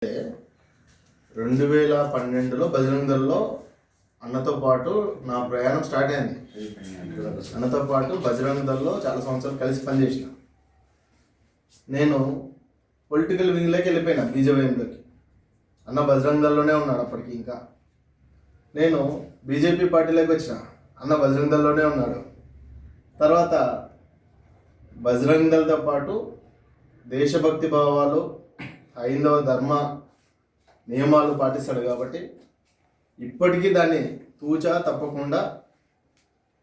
2012లో బజరంగదళ్లో అన్నతో పాటు నా ప్రయాణం స్టార్ట్ అయింది. అన్నతో పాటు బజరంగదళ్లో చాలా సంవత్సరాలు కలిసి పనిచేసిన. నేను పొలిటికల్ వింగ్లోకి వెళ్ళిపోయినా, బీజేపీలోకి. అన్న బజరంగదళ్లోనే ఉన్నాడు అప్పటికి. ఇంకా నేను బీజేపీ పార్టీలోకి వచ్చిన, అన్న బజరంగదళ్లోనే ఉన్నాడు. తర్వాత బజరంగదళ్తో పాటు దేశభక్తి భావాలు, హైందవ ధర్మ నియమాలు పాటిస్తాడు కాబట్టి ఇప్పటికీ దాన్ని తూచా తప్పకుండా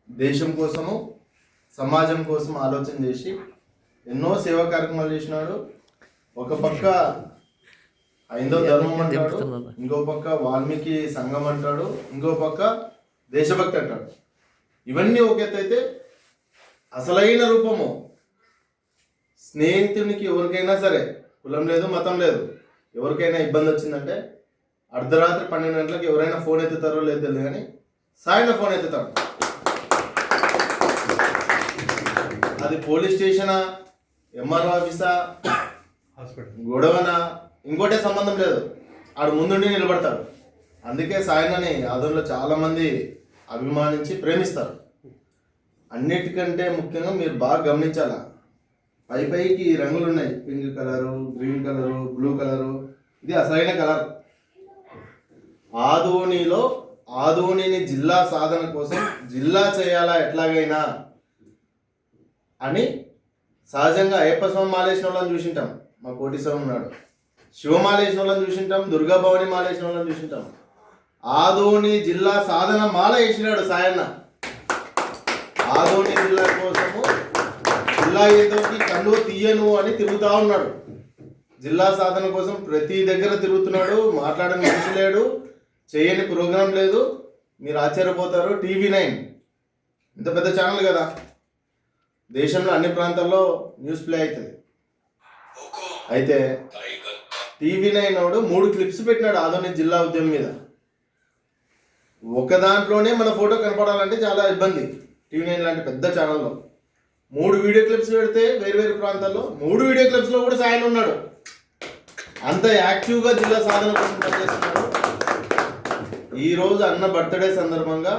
దేశం కోసము, సమాజం కోసం ఆలోచన చేసి ఎన్నో సేవా కార్యక్రమాలు చేసినాడు. ఒక పక్క హైందవ ధర్మం అంటాడు, ఇంకో పక్క వాల్మీకి సంఘం అంటాడు, ఇంకో పక్క దేశభక్తి అంటాడు. ఇవన్నీ ఒక ఎత్తు అయితే, అసలైన రూపము స్నేహితునికి ఎవరికైనా సరే, కులం లేదు మతం లేదు, ఎవరికైనా ఇబ్బంది వచ్చిందంటే అర్ధరాత్రి 12 గంటలకు ఎవరైనా ఫోన్ ఎత్తుతారో లేదు తెలియదు, కానీ సాయంత్రం ఫోన్ ఎత్తుతాడు. అది పోలీస్ స్టేషనా, ఎంఆర్ఓ ఆఫీసా, గొడవనా, ఇంకోటే సంబంధం లేదు, ఆడు ముందుండి నిలబడతాడు. అందుకే సాయనని ఆదోన్లో చాలామంది అభిమానించి ప్రేమిస్తారు. అన్నిటికంటే ముఖ్యంగా మీరు బాగా గమనించాలా, పైకి రంగులు ఉన్నాయి, pink colour, green colour, blue colour, ఇది అసలైన కలర్. ఆదోనిని జిల్లా సాధన కోసం జిల్లా చేయాలా ఎట్లాగైనా అని సహజంగా అయ్యప్ప స్వామి మాలేసిన వాళ్ళని చూసింటాం, మా కోటీశ్వరం ఉన్నాడు, శివమాలేసిన వాళ్ళని చూసింటాం, దుర్గాభవాని మాలేసిన వాళ్ళని చూసింటాం. ఆదోని జిల్లా సాధన మాల వేసినాడు సాయన్న. ఆదోని జిల్లా కోసము జిల్లా ఏదోకి కన్ను తీయను అని తిరుగుతూ ఉన్నాడు. జిల్లా సాధన కోసం ప్రతి దగ్గర తిరుగుతున్నాడు. మాట్లాడని మనిషి లేడు, చేయని ప్రోగ్రాం లేదు. మీరు ఆశ్చర్యపోతారు, టీవీ9 ఇంత పెద్ద ఛానల్ కదా, దేశంలో అన్ని ప్రాంతాల్లో న్యూస్ ప్లే అవుతుంది. అయితే టీవీ9 వాడు 3 క్లిప్స్ పెట్టినాడు ఆదోని జిల్లా ఉద్యమం మీద. ఒక దాంట్లోనే మన ఫోటో కనపడాలంటే చాలా ఇబ్బంది. టీవీ9 లాంటి పెద్ద ఛానల్లో 3 వీడియో క్లిప్స్ పెడితే వేరు ప్రాంతాల్లో 3 వీడియో క్లిప్స్లో కూడా సాయం ఉన్నాడు. అంత యాక్టివ్గా జిల్లా సాధన కోసం పనిచేస్తున్నాడు. ఈరోజు అన్న బర్త్డే సందర్భంగా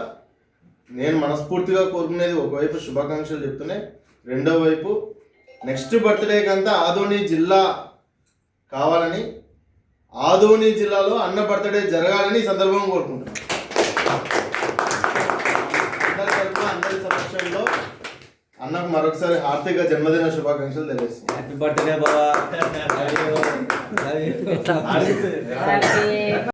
నేను మనస్ఫూర్తిగా కోరుకునేది, ఒకవైపు శుభాకాంక్షలు చెప్తూనే, రెండో వైపు నెక్స్ట్ బర్త్డేకి అంతా ఆదోని జిల్లా కావాలని, ఆదోని జిల్లాలో అన్న బర్త్డే జరగాలని ఈ సందర్భంగా కోరుకుంటున్నాను. అందరి సమక్షంలో అన్నకు మరొకసారి హార్దిక జన్మదిన శుభాకాంక్షలు తెలియజేస్తున్నాను. హ్యాపీ బర్త్డే బాబా.